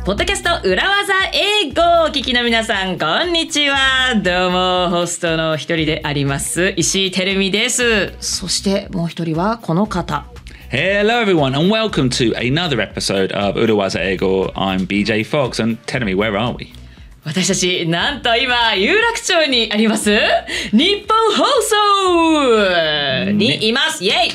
ポッドキャスト裏技英語をお聞きの皆さん、こんにちは。どうも、ホストの一人であります石井てるみです。そしてもう一人はこの方。Hello everyone and welcome to another episode of Ura Waza Eigo. I'm BJ Fox and tell me, where are we? 私たちなんと今有楽町にあります日本放送にいます。イエイ。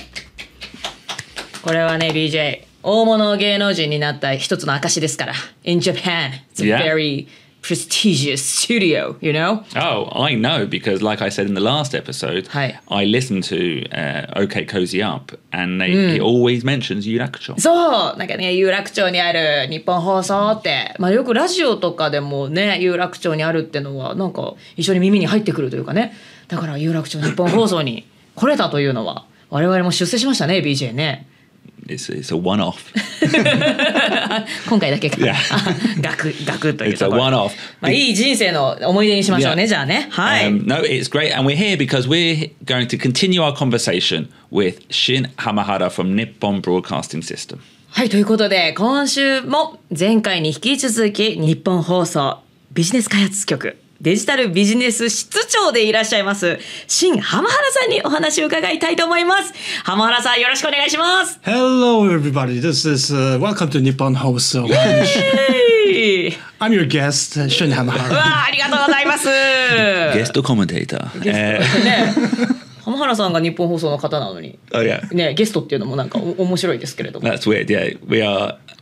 これはね BJ 大物芸能人になった一つの証ですから。In Japan, it's a very prestigious studio, you know? Oh, I know because like I said in the last episode, I listened to OK Cozy Up and he always mentions 有楽町。そう、なんかね有楽町にある日本放送って、まあよくラジオとかでもね有楽町にあるってのはなんか一緒に耳に入ってくるというかね。だから有楽町日本放送に来れたというのは我々も出世しましたね BJ ね。It's a one-off. 今回だけかな。ガクというところ。It's a one-off. まあいい人生の思い出にしましょうね、じゃあね。はい。No, it's great. And we're here because we're going to continue our conversation with Shin Hamahara from Nippon Broadcasting System. はい、ということで、今週も前回に引き続き日本放送ビジネス開発局デジタルビジネス室長でいらっしゃいます新浜原さんにお話を伺いたいと思います。浜原さんよろしくお願いします。 Hello everybody, this is welcome to Nippon Hoso. I'm your guest, Shin Hamahara. わあ、ありがとうございます。ゲストコメンテーター。ね、浜原さんが日本放送の方なのに、ね、ゲストっていうのもなんか面白いですけれども。That's weird, yeah.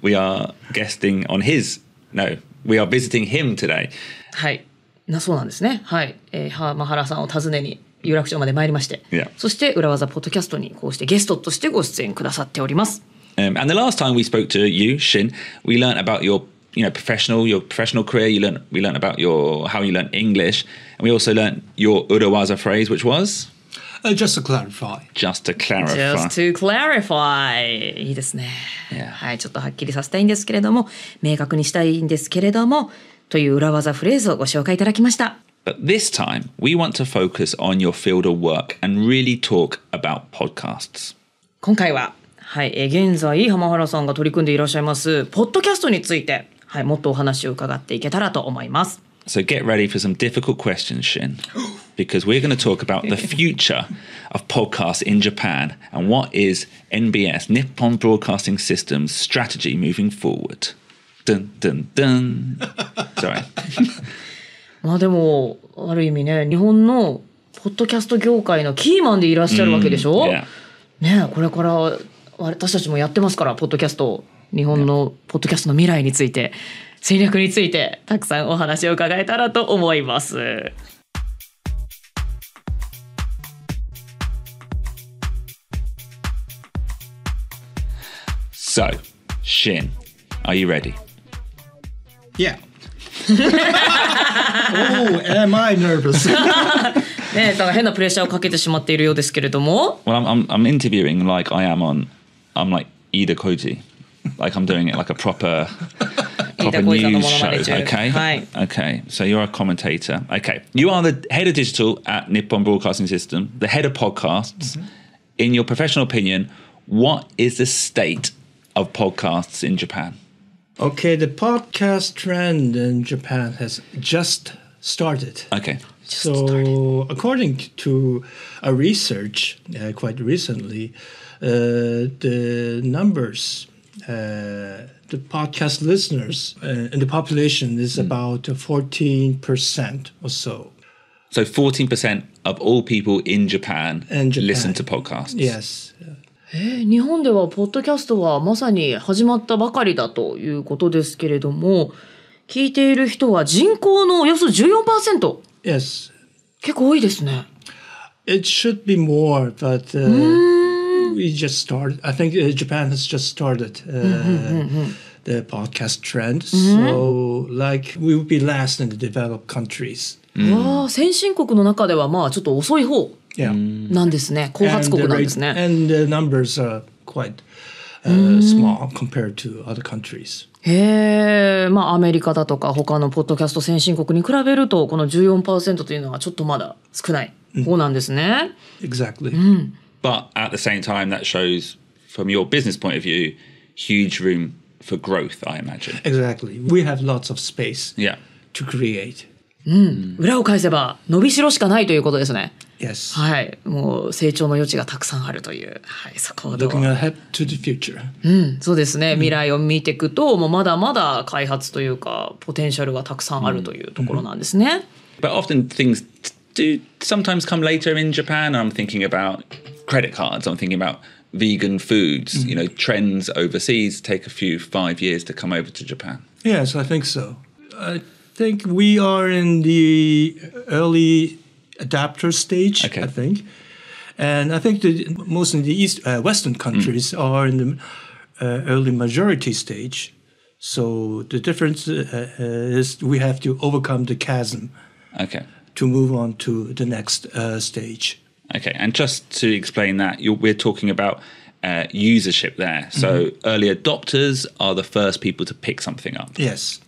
We are guesting on his. No, we are visiting him today. はい。そうなんですね。はい。浜原さんを訪ねに有楽町まで参りまして、そして裏技ポッドキャストにこうしてゲストとしてご出演くださっております。And the last time we spoke to you, Shin, we learned about your professional career. We learned about how you learned English, and we also learned your urawaza phrase, which was just to clarify. Just to clarify. Just to clarify. いいですね。はい、ちょっとはっきりさせたいんですけれども、明確にしたいんですけれども。という裏技フレーズをご紹介いただきました。But this time, we want to focus on your field of work and really talk about podcasts. 今回は、はい、現在浜原さんが取り組んでいらっしゃいますポッドキャストについて、はい、もっとお話を伺っていけたらと思います。So get ready for some difficult questions, Shin, because we're going to talk about the future of podcasts in Japan and what is NBS, Nippon Broadcasting System's strategy moving forward.Dun, dun, dun. Sorry. まあでもある意味ね日本のポッドキャスト業界のキーマンでいらっしゃるわけでしょ、ね、これから私たちもやってますからポッドキャスト日本のポッドキャストの未来について戦略についてたくさんお話を伺えたらと思います。So, Shin, are you ready?Yeah. Oh, am I nervous? ね、だから変なプレッシャーをかけてしまっているようですけれども。Well, I'm interviewing like I am on. I'm like Ida Koji, like I'm doing it like a proper news show. Okay. Okay. So you're a commentator. Okay. You are the head of digital at Nippon Broadcasting System, the head of podcasts. In your professional opinion, what is the state of podcasts in Japan?Okay, the podcast trend in Japan has just started. Okay. So, according to a research quite recently, the numbers, the podcast listeners in the population is about 14% or so. So 14% of all people in Japan listen to podcasts? Yes. 日本ではポッドキャストはまさに始まったばかりだということですけれども、聞いている人は人口のおよそ 14%。Yes. 結構多いですね。It should be more, but we just started. I think Japan has just started the podcast trend. So, like, we would be last in the developed countries. 先進国の中ではまあちょっと遅い方。なんですね。後発国なんですね。And the numbers are quite small compared to other countries. へえ、まあアメリカだとか他のポッドキャスト先進国に比べるとこの 14% というのはちょっとまだ少ない方なんですね。Exactly. But at the same time, that shows from your business point of view, huge room for growth, I imagine. Exactly. We have lots of space Yeah. to create. 裏を返せば伸びしろしかないということですね。Yes. はい、もう成長の余地がたくさんあるという、はい、そこを Looking ahead to the future. そうですね。未来を見ていくと、もうまだまだ開発というかポテンシャルがたくさんあるというところなんですね。But often things do sometimes come later in Japan. I'm thinking about credit cards. I'm thinking about vegan foods. You know, trends overseas take a few 5 years to come over to Japan. Yes, I think so. I think we are in the early adapter stage, Okay. I think. And I think that most of the Western countries are in the early majority stage. So the difference is we have to overcome the chasm Okay. to move on to the next stage. Okay, and just to explain that, we're talking about usership there. So early adopters are the first people to pick something up. Yes.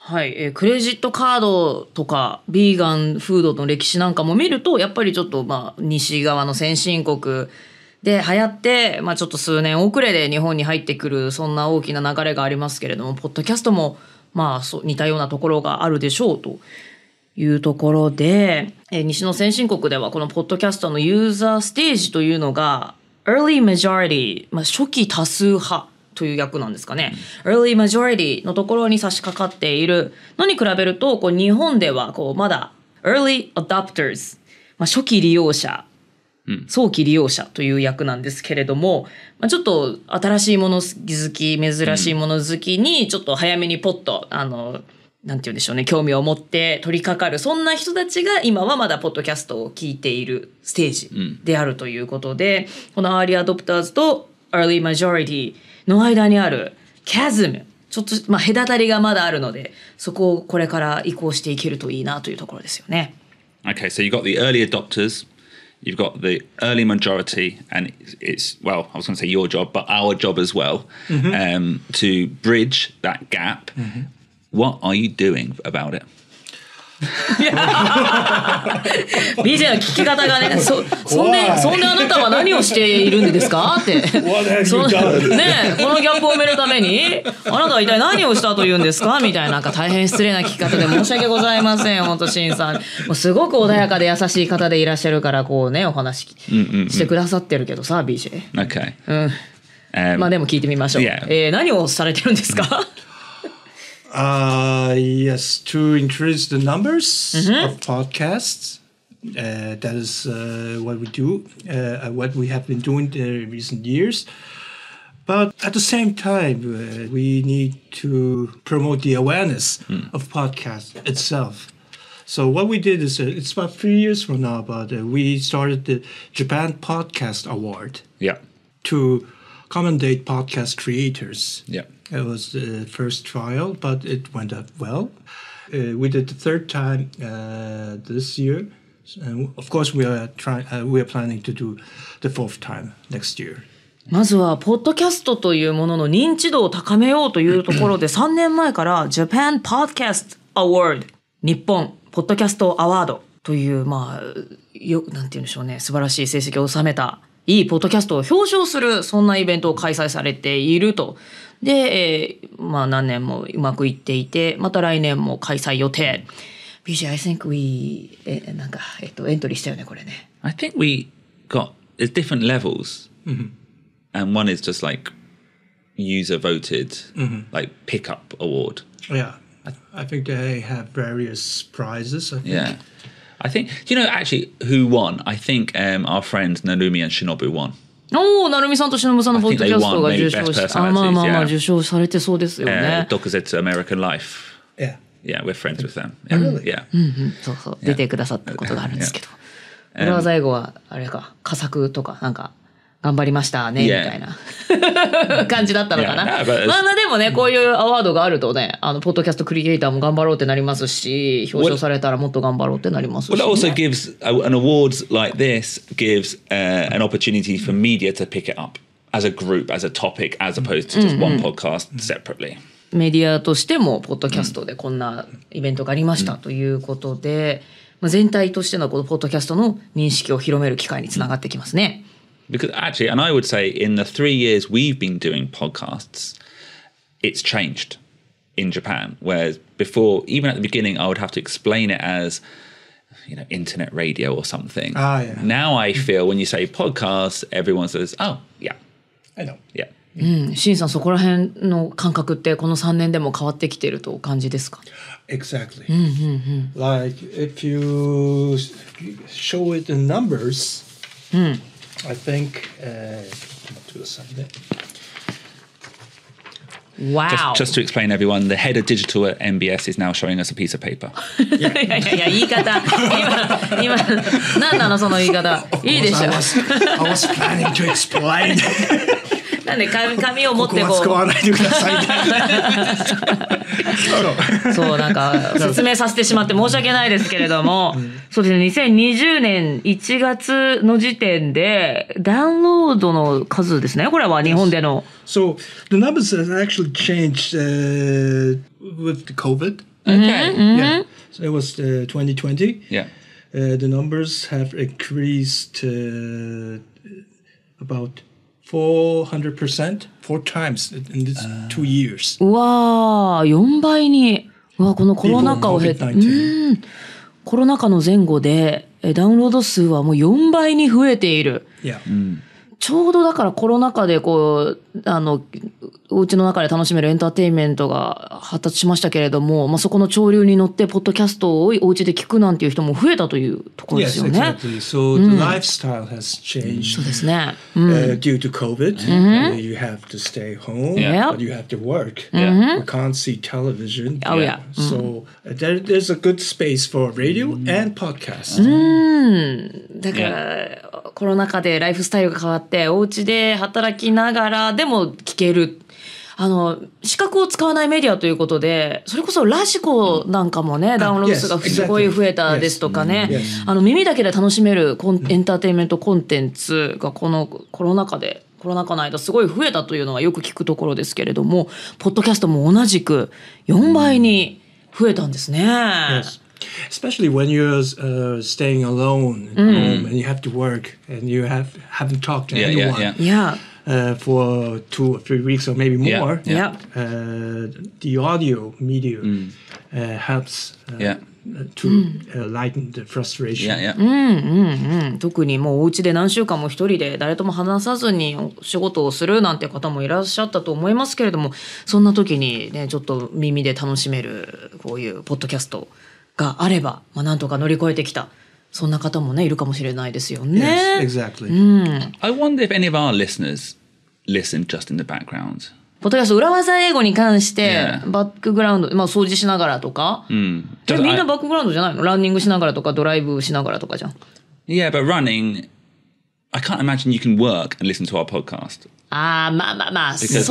はい、クレジットカードとかビーガンフードの歴史なんかも見るとやっぱりちょっと西側の先進国で流行って、ちょっと数年遅れで日本に入ってくるそんな大きな流れがありますけれども、ポッドキャストも似たようなところがあるでしょうというところで、西の先進国ではこのポッドキャストのユーザーステージというのが Early Majority、初期多数派という訳なんですかね。Early Majority のところに差し掛かっているのに比べると、日本ではまだ Early Adopters、初期利用者、早期利用者という訳なんですけれども、ちょっと新しいもの好き、珍しいもの好きにちょっと早めにポッとなんて言うんでしょうね、興味を持って取り掛かる、そんな人たちが今はまだポッドキャストを聞いているステージであるということで、この Early Adopters と Early Majority の間にある Chasm、ちょっと隔たりがまだあるので、そこをこれから移行していけるといいなというところですよね。Okay, so you've got the early adopters, you've got the early majority, and it's, well, I was going to say your job, but our job as well, to bridge that gap. What are you doing about it? BJ の聞き方がね、そんであなたは何をしているんですかって。What have you done? ね、このギャップを埋めるためにあなたは一体何をしたというんですかみたいな、大変失礼な聞き方で申し訳ございません。本当シンさん、もうすごく穏やかで優しい方でいらっしゃるからお話してくださってるけどさ、BJ。Okay. でも聞いてみましょう。Yeah. 何をされてるんですか？Yes, to increase the numbers of podcasts. That is what we do, what we have been doing in recent years. But at the same time, we need to promote the awareness of podcast itself. So what we did is, it's about 3 years from now, but we started the Japan Podcast Award. Yeah. To commendate podcast creators. Yeah. It was the first trial, but it went up well. We did the third time this year. And of course, we are planning to do the fourth time next year. まずはポッドキャストというものの認知度を高めようというところで3年前から Japan Podcast Award 日本ポッドキャストアワードというなんて言うんでしょうね、素晴らしい成績を収めたいいポッドキャストを表彰するそんなイベントを開催されていると。で、何年もうまくいっていて、また来年も開催予定。BJ, I think we エントリーしたよねこれね。I think we got there's different levels, and one is just like user voted, like pickup award. Yeah, I think they have various prizes. I think. Yeah, I think. Do you know actually who won? I think our friends Narumi and Shinobu won. 成美さんと忍さんのポッドキャストが受賞し、受賞されてそうですよね。Dokuzetsu American Life. Yeah, we're friends with them. Yeah. そうそう、出てくださったことがあるんですけど。裏技英語はあれか、佳作とか頑張りましたねみたいな感じだったのかな。でもね、こういうアワードがあるとね、ポッドキャストクリエイターも頑張ろうってなりますし、表彰されたらもっと頑張ろうってなりますし、ね。Well, it also gives an awards like this gives an opportunity for media to pick it up as a group, as a topic, as opposed to just one podcast separately. メディアとしてもポッドキャストでこんなイベントがありましたということで、全体としてのこのポッドキャストの認識を広める機会につながってきますね。Because actually, and I would say in the 3 years we've been doing podcasts, it's changed in Japan. Whereas before, even at the beginning, I would have to explain it as, internet radio or something. Now I feel when you say podcast, everyone says, oh, yeah. I know. Yeah. シンさん、そこら辺の感覚ってこの3年でも変わってきてるとお感じですか？ Exactly. Like if you show it in numbers, I think to a Sunday. Wow. Just to explain everyone, the head of digital at MBS is now showing us a piece of paper. いや言い方今何なのその言い方いいでしょ。I was planning to explain. なんで紙を持ってこう。ここは使わないでください。そうなんか説明させてしまって申し訳ないですけれども、そうですね。2020年1月の時点でダウンロードの数ですね。これは日本での。So the numbers have actually changed with the COVID. Okay. Yeah. So it was 2020. Yeah. The numbers have increased about 400%, 4 times in these 2 years. うわー、4倍に。うわ、このコロナ禍を経て、コロナ禍の前後でダウンロード数はもう4倍に増えている。Yeah. ちょうどだからコロナ禍でこうお家の中で楽しめるエンターテインメントが発達しましたけれども、そこの潮流に乗ってポッドキャストをお家で聞くなんていう人も増えたというところですよね。Yes, exactly. So the lifestyle has changed. そうですね。Due to COVID, you have to stay home, but you have to work. You can't see television. Oh yeah. So there's a good space for radio and podcast. だからコロナ禍でライフスタイルが変わってお家で働きながらでも聞ける視覚を使わないメディアということでそれこそラジコなんかもねダウンロード数がすごい増えたですとかね耳だけで楽しめるエンターテインメントコンテンツがこのコロナ禍の間すごい増えたというのはよく聞くところですけれどもポッドキャストも同じく4倍に増えたんですね。Especially when you're staying alone at home and you have to work and you haven't talked to anyone for 2 or 3 weeks or maybe more. The audio medium helps to lighten the frustration. 特にもうお家で何週間も一人で誰とも話さずにお仕事をするなんて方もいらっしゃったと思いますけれどもそんな時にねちょっと耳で楽しめるこういうポッドキャストがあれば、なんとか乗り越えてきたそんな方もねいるかもしれないですよね。Yes, exactly. I wonder if any of our listeners listen just in the background. ポッドキャスト裏技英語に関してバックグラウンド、掃除しながらとか、みんなバックグラウンドじゃないの？ランニングしながらとかドライブしながらとかじゃん。Yeah, but running, I can't imagine you can work and listen to our podcast. そ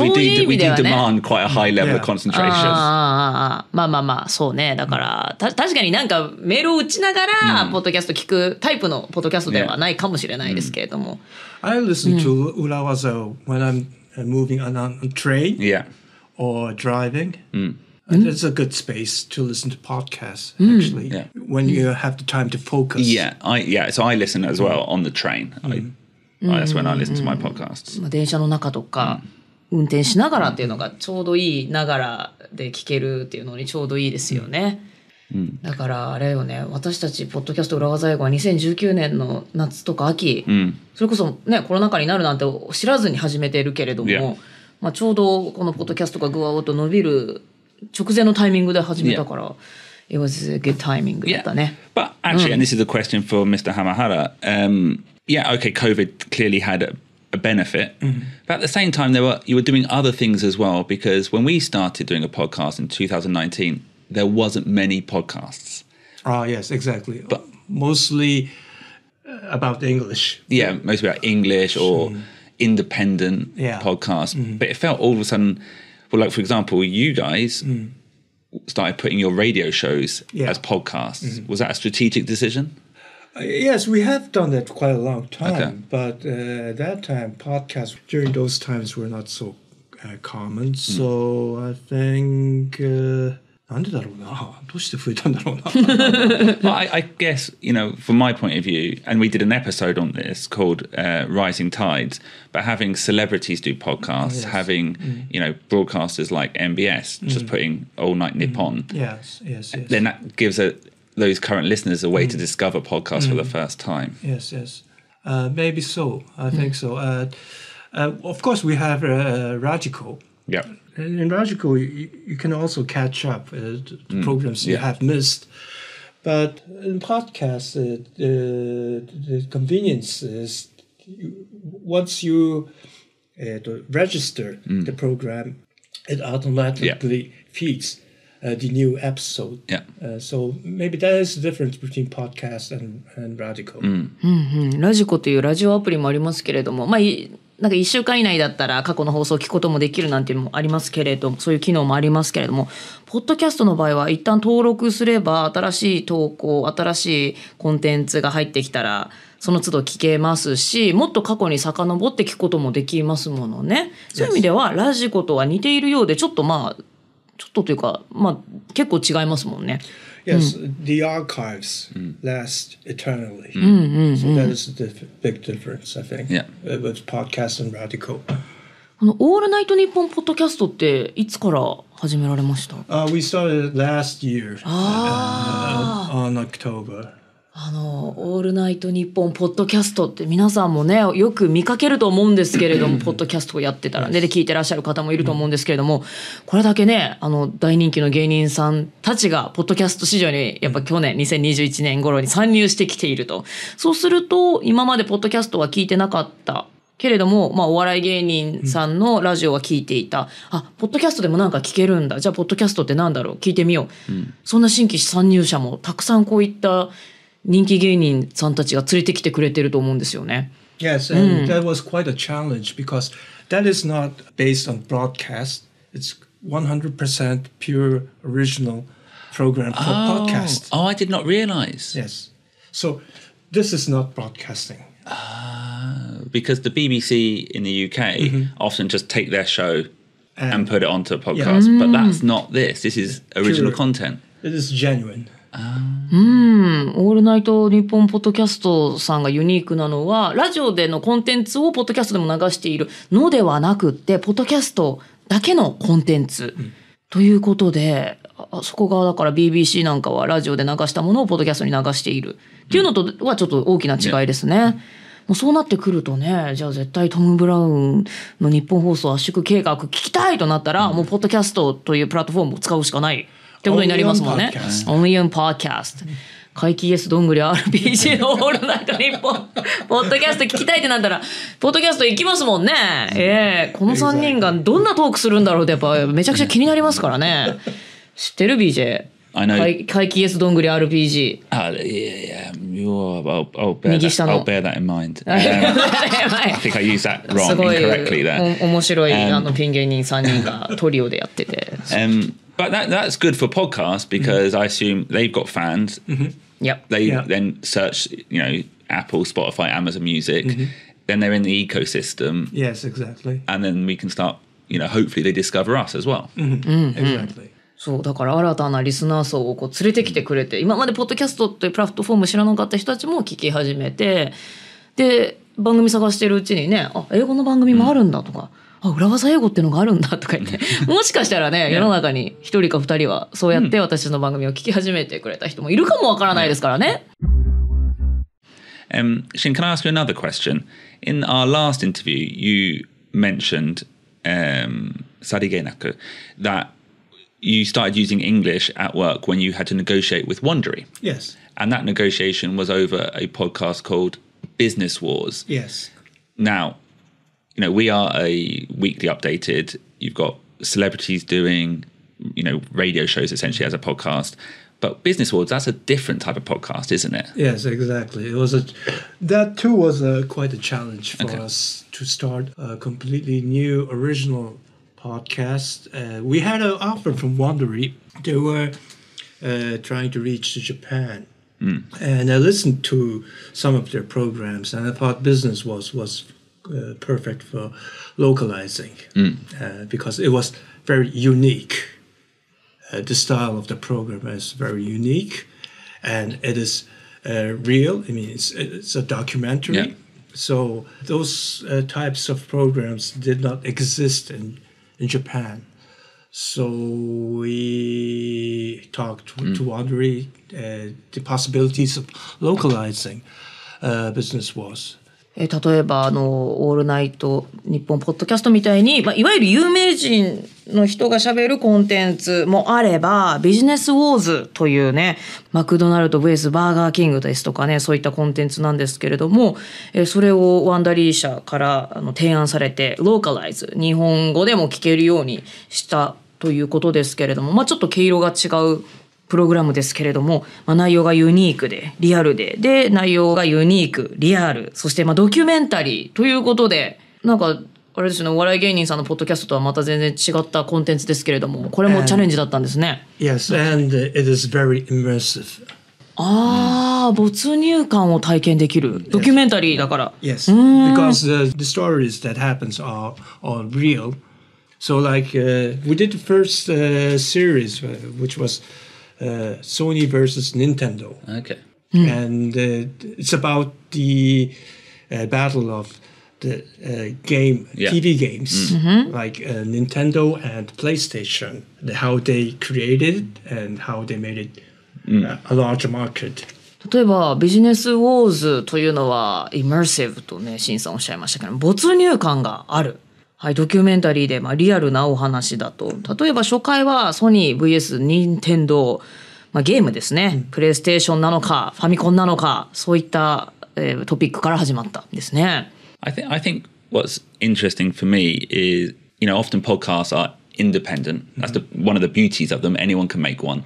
ういう意味ではね。We do demand quite a high level of concentration. そうね。だから確かになんかメールを打ちながらポッドキャスト聞くタイプのポッドキャストではないかもしれないですけれども。I listen to 裏技 when I'm moving on a train or driving. It's a good space to listen to podcasts, actually, when you have the time to focus. So I listen as well on the train. That's when I listen to my podcasts. 電車の中とか運転しながらっていうのがちょうどいいながらで聞けるっていうのにちょうどいいですよね。だからあれよね私たちポッドキャスト裏技英語は2019年の夏とか秋、それこそねコロナ禍になるなんて知らずに始めているけれども、ちょうどこのポッドキャストがぐわーっと伸びる直前のタイミングで始めたから、It was a good timing だったね。But actually, and this is a question for Mr. Hamahara, COVID clearly had a benefit, but at the same time you were doing other things as well because when we started doing a podcast in 2019, there wasn't many podcasts. Yes, exactly. But mostly about English. Yeah, mostly about English or independent podcasts. But it felt all of a sudden, well, like for example, you guys started putting your radio shows as podcasts. Was that a strategic decision? Yes, we have done that quite a long time. But that time, podcasts during those times were not so common. So I think なんでだろうな。どうして増えたんだろうな。Well, I guess, from my point of view, and we did an episode on this called Rising Tides, but having celebrities do podcasts, having, broadcasters like MBS just putting All Night Nippon. Yes. Then that gives those current listeners a way to discover podcasts for the first time. Yes. Maybe so. I think so. Of course, we have Radical. Yeah. In Radical, you can also catch up the programs you have missed. But in podcasts, the convenience is once you register the program, it automatically feeds the new episode. Yeah. So maybe that is the difference between podcast and Radical. ラジコというラジオアプリもありますけれども、なんか1週間以内だったら過去の放送を聞くこともできるなんていうのもありますけれども、そういう機能もありますけれども、ポッドキャストの場合は一旦登録すれば新しい投稿、新しいコンテンツが入ってきたらその都度聞けますし、もっと過去に遡って聞くこともできますものね。そういう意味ではラジコとは似ているようで、ちょっとというか、結構違いますもんね。Yes, the archives last eternally. So that is the big difference, I think, with podcast and Radical. オールナイトニッポンポッドキャストっていつから始められました？ We started last year on October. オールナイトニッポンポッドキャストって皆さんもねよく見かけると思うんですけれどもポッドキャストをやってたらで聞いてらっしゃる方もいると思うんですけれども、これだけね大人気の芸人さんたちがポッドキャスト市場にやっぱ去年2021年頃に参入してきていると。そうすると今までポッドキャストは聞いてなかったけれども、お笑い芸人さんのラジオは聞いていた。ポッドキャストでもなんか聞けるんだ。じゃあポッドキャストってなんだろう、聞いてみよう。そんな新規参入者もたくさんこういった人気芸人さんたちが連れてきてくれてると思うんですよね。Yes, and that was quite a challenge because that is not based on broadcast. It's 100% pure original program for podcast. Oh, I did not realize. Yes. So this is not broadcasting. Because the BBC in the UK often just take their show and put it onto a podcast. But that's not this. This is original content. It is genuine. オールナイトニッポンポッドキャストさんがユニークなのはラジオでのコンテンツをポッドキャストでも流しているのではなくってポッドキャストだけのコンテンツということで、そこがだから BBC なんかはラジオで流したものをポッドキャストに流しているっていうのとはちょっと大きな違いですね。もうそうなってくるとね、じゃあ絶対トム・ブラウンの日本放送圧縮計画聞きたいとなったら、もうポッドキャストというプラットフォームを使うしかないってことになりますもんね。Only on podcast。怪奇イエスどんぐり RPG のオールナイトニッポンポッドキャスト聞きたいってなったらポッドキャスト行きますもんね。この3人がどんなトークするんだろうってやっぱめちゃくちゃ気になりますからね。知ってる BJ？怪奇イエスどんぐり RPG。右下の。I'll bear that in mind. I think I used that wrong incorrectly there. 面白いピン芸人3人がトリオでやってて。But that's good for podcasts because I assume they've got fans. Yep. They then search, Apple, Spotify, Amazon Music. Then they're in the ecosystem. Yes, exactly. And then we can start, hopefully they discover us as well. Exactly. そうだから新たなリスナー層を連れてきてくれて、今までポッドキャストというプラットフォーム知らなかった人たちも聞き始めて、で番組探してるうちにね、英語の番組もあるんだとか。裏技英語っていうのがあるんだとか言ってもしかしたらね世の中に1人か2人はそうやって私の番組を聞き始めてくれた人もいるかもわからないですからね。Shin, can I ask you another question? In our last interview, you mentioned, さりげなく that you started using English at work when you had to negotiate with Wondery. Yes. And that negotiation was over a podcast called Business Wars. Yes. Now, we are a weekly updated. You've got celebrities doing, radio shows essentially as a podcast. But Business Wars, that's a different type of podcast, isn't it? Yes, exactly. That too was quite a challenge for us to start a completely new original podcast. We had an offer from Wondery. They were trying to reach to Japan. And I listened to some of their programs and I thought Business was perfect for localizing because it was very unique. the style of the program is very unique, and it is real. I mean, it's a documentary. Yeah. So those types of programs did not exist in Japan. So we talked to Audrey the possibilities of localizing business was. 例えばオールナイト日本ポッドキャストみたいに、いわゆる有名人の人が喋るコンテンツもあれば、ビジネスウォーズというね、マクドナルド vs バーガーキングですとかね、そういったコンテンツなんですけれども、それをワンダリー社から提案されてローカライズ、日本語でも聞けるようにしたということですけれども、ちょっと毛色が違うプログラムですけれども、内容がユニークでリアルで内容がユニークリアル、そしてドキュメンタリーということで、なんかあれですね、お笑い芸人さんのポッドキャストとはまた全然違ったコンテンツですけれども、これもチャレンジだったんですね。Yes, and it is very immersive. 没入感を体験できるドキュメンタリーだから。Yes, because the stories that happens are real. So like we did the first series, which was Sony versus Nintendo. Okay. And it's about the battle of the TV games, like Nintendo and PlayStation, how they created and how they made it a larger market. 例えばビジネスウォーズというのはイマーシブとね、シンさんおっしゃいましたけど、没入感がある。はい、ドキュメンタリーでリアルなお話だと。例えば初回はソニー vs 任天堂、ゲームですね、プレイステーションなのかファミコンなのか、そういった、トピックから始まったんですね。I think what's interesting for me is, often podcasts are independent. That's one of the beauties of them. Anyone can make one.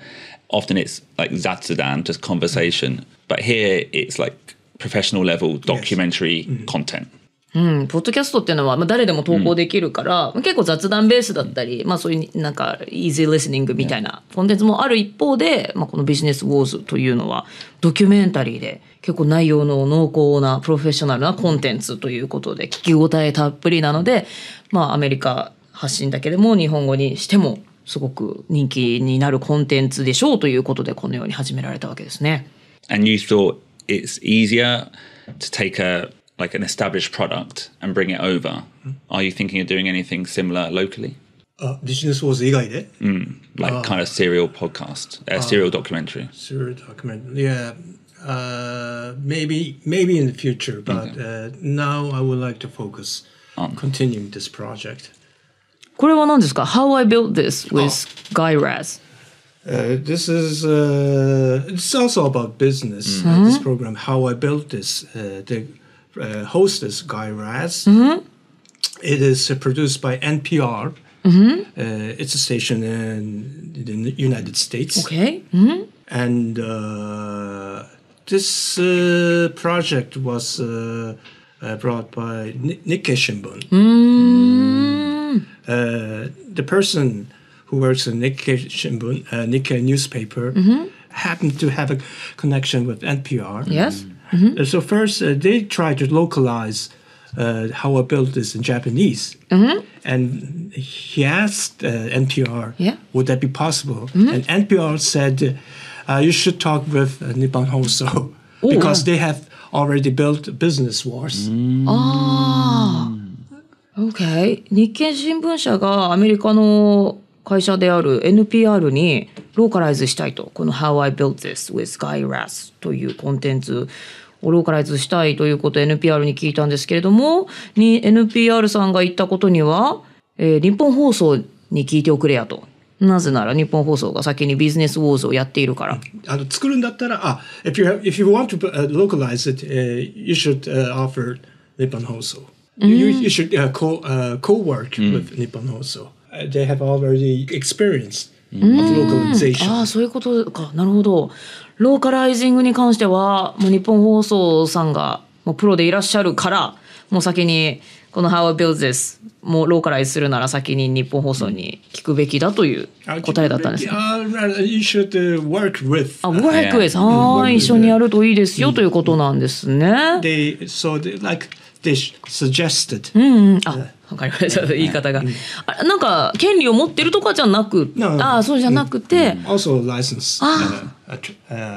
Often it's like zatsudan, just conversation. But here it's like professional level documentary content. ポッドキャストっていうのは誰でも投稿できるから、結構雑談ベースだったり、そういうなんか easy listening みたいなコンテンツもある一方で、このビジネスウォーズというのはドキュメンタリーで結構内容の濃厚なプロフェッショナルなコンテンツということで聞き応えたっぷりなので、アメリカ発信だけでも日本語にしてもすごく人気になるコンテンツでしょうということで、このように始められたわけですね。And you thought it's easier to take like an established product and bring it over. Are you thinking of doing anything similar locally? ビジネスウォーズ以外でlike kind of serial podcast, serial documentary. Serial documentary, yeah. Maybe in the future, but now I would like to focus on continuing this project. これは何ですか？ How I built this with Guy Raz. This is it's also about business. This program, How I Built This. The host is Guy Raz. It is produced by NPR. It's a station in the United States. Okay. And this project was brought by Nikkei Shimbun. The person who works in Nikkei Shimbun, Nikkei newspaper, happened to have a connection with NPR. Yes. So first, they tried to localize How I Built This in Japanese. And he asked NPR, would that be possible? And NPR said, you should talk with Nippon Hoso because they have already built business wars. OK。日経新聞社がアメリカの会社である NPR にローカライズしたいと、この How I Built This with Guy Raz というコンテンツをローカライズしたいということを NPR に聞いたんですけれども、NPR さんが言ったことには、日本放送に聞いておくれやと。なぜなら日本放送が先にビジネスウォーズをやっているから。作るんだったら、if you want to localize it, you should offer 日本放送。You should co-work with 日本放送。They have already experienced of localization. そういうことか。なるほど。ローカライジングに関しては、もう日本放送さんがもうプロでいらっしゃるから、もう先にこの How I Build This もうローカライズするなら先に日本放送に聞くべきだという答えだったんですね。You should work with. Work with. 一緒にやるといいですよということなんですね。They suggested. わかりました。言い方が。なんか権利を持ってるとかじゃなく、そうじゃなくて。Also a license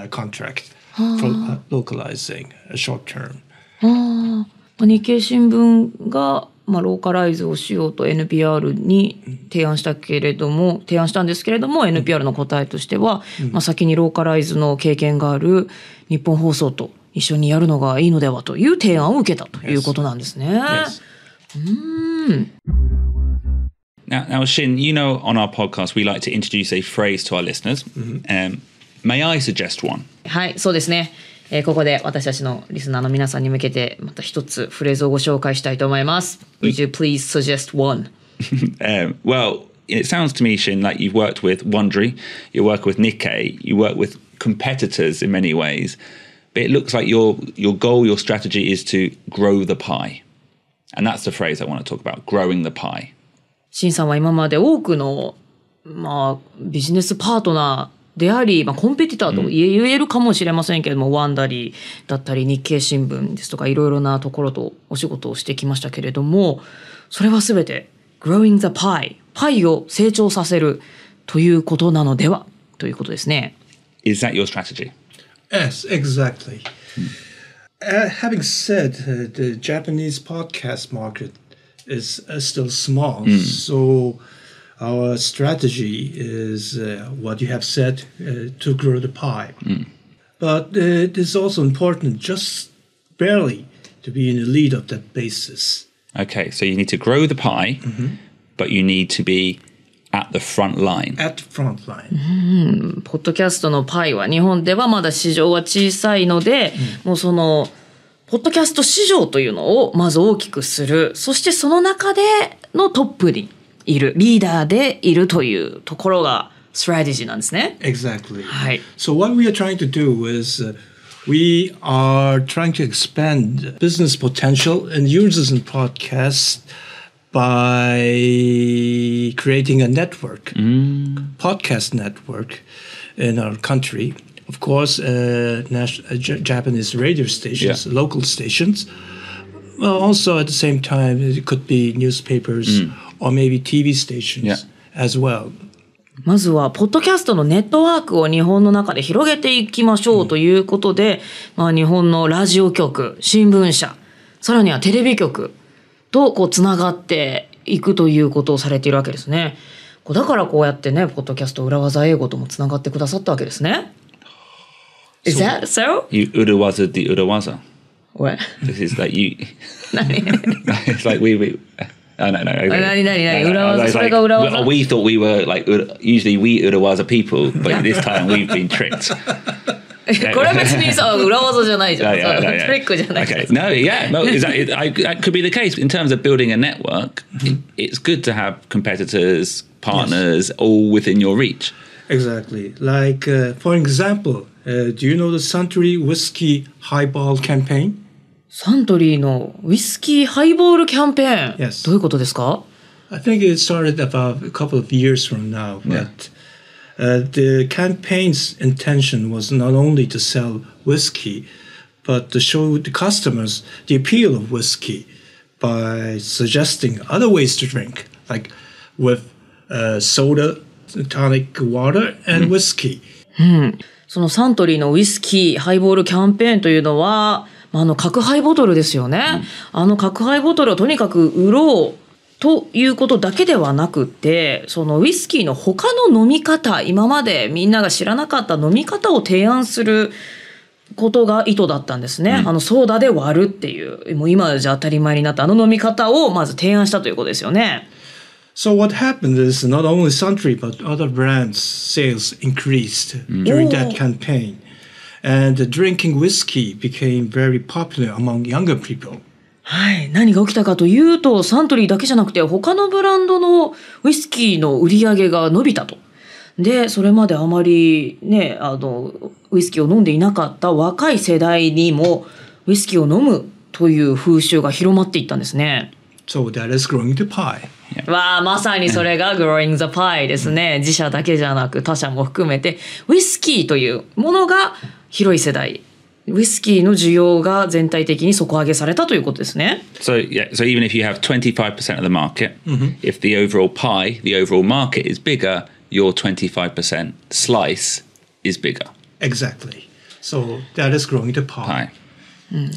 contract for localizing a short term. 日経新聞がローカライズをしようと NPR に提案したんですけれども、NPR の答えとしては、先にローカライズの経験がある日本放送と一緒にやるのがいいのではという提案を受けたということなんですね。Now, Shin, you know, on our podcast, we like to introduce a phrase to our listeners. May I suggest one? はい、そうですね。ここで私たちのリスナーの皆さんに向けてまた一つフレーズをご紹介したいと思います。Would you please suggest one? Well, it sounds to me, Shin, like you've worked with Wondery, you work with Nikkei, you work with competitors in many ways, but it looks like your goal, your strategy is to grow the pie. And that's the phrase I want to talk about, growing the pie. シンさんは今まで多くの、ビジネスパートナーであり、コンペティターと言えるかもしれませんけれども、ワンダリーだったり日経新聞ですとかいろいろなところとお仕事をしてきましたけれども、それは全て growing the pie パイを成長させるということなのではということですね。Is that your strategy? Yes, exactly. Having said, the Japanese podcast market is still small, so our strategy is what you have said, to grow the pie. But it is also important just barely to be in the lead of that basis. Okay, so you need to grow the pie, but you need to be at the front line. At the front line. ポッドキャストのパイは日本ではまだ市場は小さいので、もうそのポッドキャスト市場というのをまず大きくする。そしてその中でのトップにいる、リーダーでいるというところがストラテジーなんですね。Exactly. はい。So what we are trying to do is we are trying to expand business potential and users in podcasts by creating a network, podcast network in our country. Of course, Japanese radio stations, local stations. Well, also at the same time, it could be newspapers or maybe TV stations as well. まずはポッドキャストのネットワークを日本の中で広げていきましょうということで、日本のラジオ局、新聞社、さらにはテレビ局とつながっていくということをされているわけですね。だからこうやってね、ポッドキャスト裏技英語ともつながってくださったわけですね。Is that so? You urawaza the urawaza. What? This is like you. It's like we. Oh, no. Urawaza. So like, we thought we were like usually we urawaza people, but this time we've been tricked. これは別にさ、裏技じゃないじゃん。トリックじゃないじゃん。Okay. No, yeah. No, that could be the case. In terms of building a network, it's good to have competitors, partners, all within your reach. Exactly. Like, for example, do you know the Suntory Whiskey Highball campaign? サントリーのウイスキーハイボールキャンペーン。Yes. どういうことですか？ I think it started about a couple of years from now, but the campaign's intention was not only to sell whiskey, but to show the customers the appeal of whiskey by suggesting other ways to drink, like with soda, tonic water, and whiskey. そのサントリーのウイスキーハイボールキャンペーンというのは、角ハイボトルですよね。角ハイボトルをとにかく売ろうということだけではなくて、そのウイスキーの他の飲み方、今までみんなが知らなかった飲み方を提案することが意図だったんですね。ソーダで割るっていう、もう今じゃ当たり前になった飲み方をまず提案したということですよね。So what happened is not only Suntory but other brands' sales increased during that campaign, and drinking whiskey became very popular among younger people. はい、何が起きたかというと、サントリーだけじゃなくて他のブランドのウイスキーの売り上げが伸びたと。で、それまであまりね、ウイスキーを飲んでいなかった若い世代にもウイスキーを飲むという風習が広まっていったんですね。So that is growing the pie. わあ、まさにそれが growing the pie ですね。自社だけじゃなく他社も含めてウイスキーというものが広い世代ウイスキーの需要が全体的に底上げされたということですね。So even if you have 25% of the market, if the overall pie, the overall market is bigger, your 25% slice is bigger. Exactly. So that is growing the pie.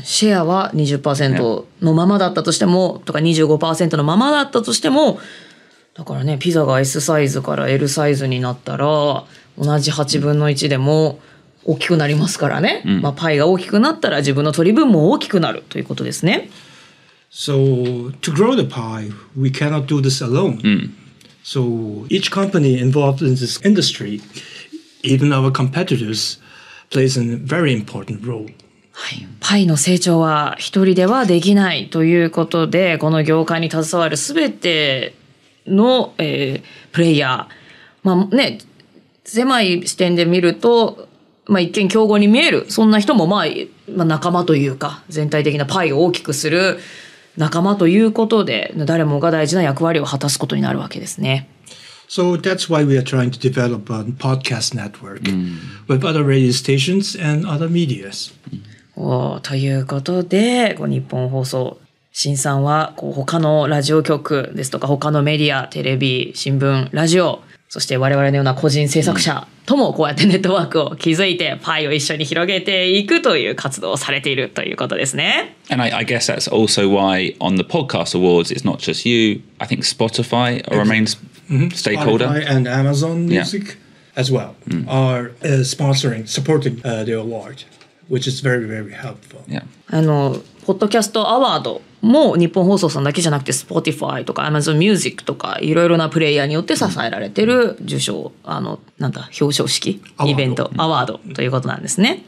シェアは 20% のままだったとしても、とか 25% のままだったとしても、だからね、ピザが S サイズから L サイズになったら、同じ8分の1でも大きくなりますからね。パイが大きくなったら自分の取り分も大きくなるということですね。So to grow the pie, we cannot do this alone. So each company involved in this industry, even our competitors, plays a very important role. はい、パイの成長は一人ではできないということで、この業界に携わるすべての、プレイヤー、狭い視点で見ると、一見競合に見えるそんな人も、仲間というか全体的なパイを大きくする仲間ということで、誰もが大事な役割を果たすことになるわけですね。So that's why we are trying to develop a podcast network with other radio stations and other medias. ということで、日本放送新さんは他のラジオ局ですとか他のメディア、テレビ、新聞、ラジオ、そして我々のような個人制作者ともこうやってネットワークを築いてパイを一緒に広げていくという活動をされているということですね。And I guess that's also why on the podcast awards it's not just you. I think Spotify are a main stakeholder. Spotify and Amazon Music as well are supporting the award, which is very, very helpful. ポッドキャストアワードも日本放送さんだけじゃなくて Spotify とか Amazon Music とかいろいろなプレイヤーによって支えられている受賞、表彰式イベントアワードということなんですね。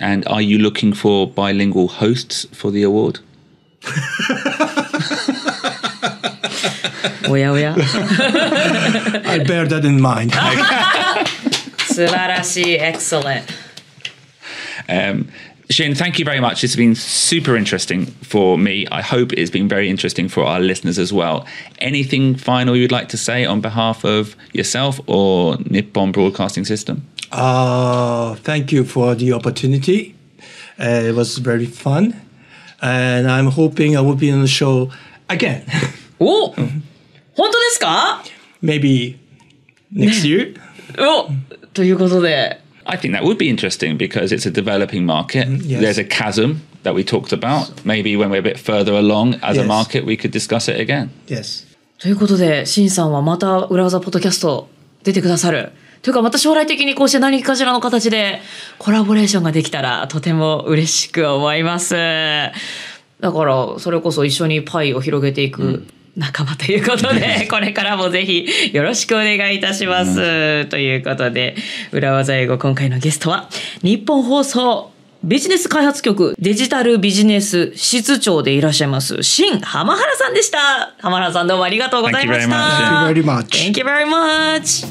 And are you looking for bilingual hosts for the award? おやおや。I bear that in mind. 素晴らしい、excellent. Shin, thank you very much. It's been super interesting for me. I hope it's been very interesting for our listeners as well. Anything final you'd like to say on behalf of yourself or Nippon Broadcasting System? Thank you for the opportunity. It was very fun. And I'm hoping I will be on the show again. お、本当ですか？ Maybe next year. ということで。I think that would be interesting because it's a developing market. There's a chasm that we talked about. Maybe when we're a bit further along as a market, we could discuss it again. Yes. ということで、シンさんはまた裏技ポッドキャスト出てくださる。というか、また将来的にこうして何かしらの形でコラボレーションができたらとても嬉しく思います。だから、それこそ一緒にパイを広げていく。仲間ということで、これからもぜひよろしくお願いいたします。ということで、裏技英語今回のゲストは、日本放送ビジネス開発局デジタルビジネス室長でいらっしゃいます、新浜原さんでした。浜原さんどうもありがとうございました。Thank you very much. Thank you very much.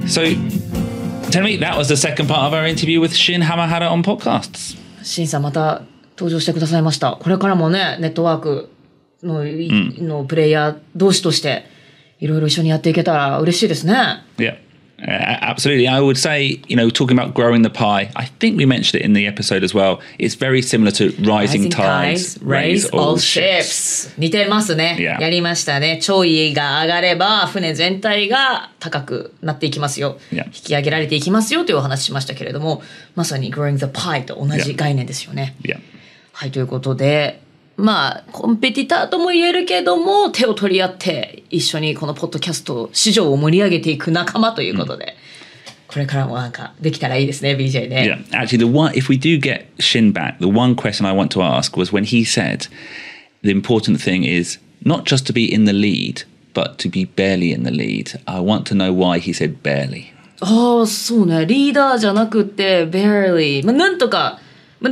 So,Tell me, that was the second part of our interview with Shin Hamahara on podcasts. シンさんまた登場してくださいました。これからもね、ネットワークのプレイヤー同士としていろいろ一緒にやっていけたら嬉しいですね。Yeah, absolutely. I would say, talking about growing the pie, I think we mentioned it in the episode as well. It's very similar to rising tides, raise all ships. 似てますね。Yeah. やりましたね。潮位が上がれば船全体が高くなっていきますよ。Yeah. 引き上げられていきますよというお話しましたけれども、まさに growing the pie と同じ概念ですよね。Yeah. はい、ということで、コンペティターとも言えるけども、手を取り合って一緒にこのポッドキャスト市場を盛り上げていく仲間ということで、これからもなんかできたらいいですね、BJ ね。Yeah, actually, if we do get Shin back, the one question I want to ask was when he said the important thing is not just to be in the lead, but to be barely in the lead. I want to know why he said barely. そうね、リーダーじゃなくて barely、なんとか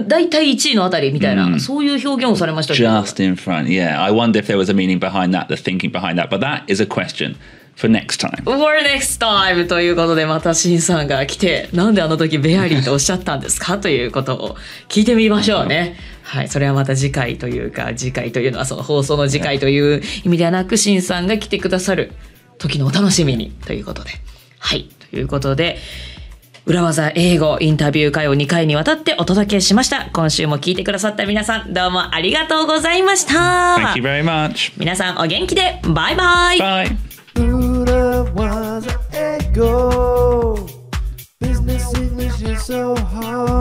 大体1位のあたりみたいな、そういう表現をされましたけど。Just in front, yeah. I wonder if there was a meaning behind that, the thinking behind that. But that is a question for next time. For next time ということで、またシンさんが来て、なんであの時ベアリーとおっしゃったんですかということを聞いてみましょうね。はい、それはまた次回というか、次回というのはその放送の次回という意味ではなく、シンさんが来てくださる時のお楽しみにということで。はい、ということで、裏技英語インタビュー会を2回にわたってお届けしました。今週も聞いてくださった皆さん、どうもありがとうございました。Thank you very much. 皆さんお元気で、バイバイ。Bye. 裏技英語 Business English is so hard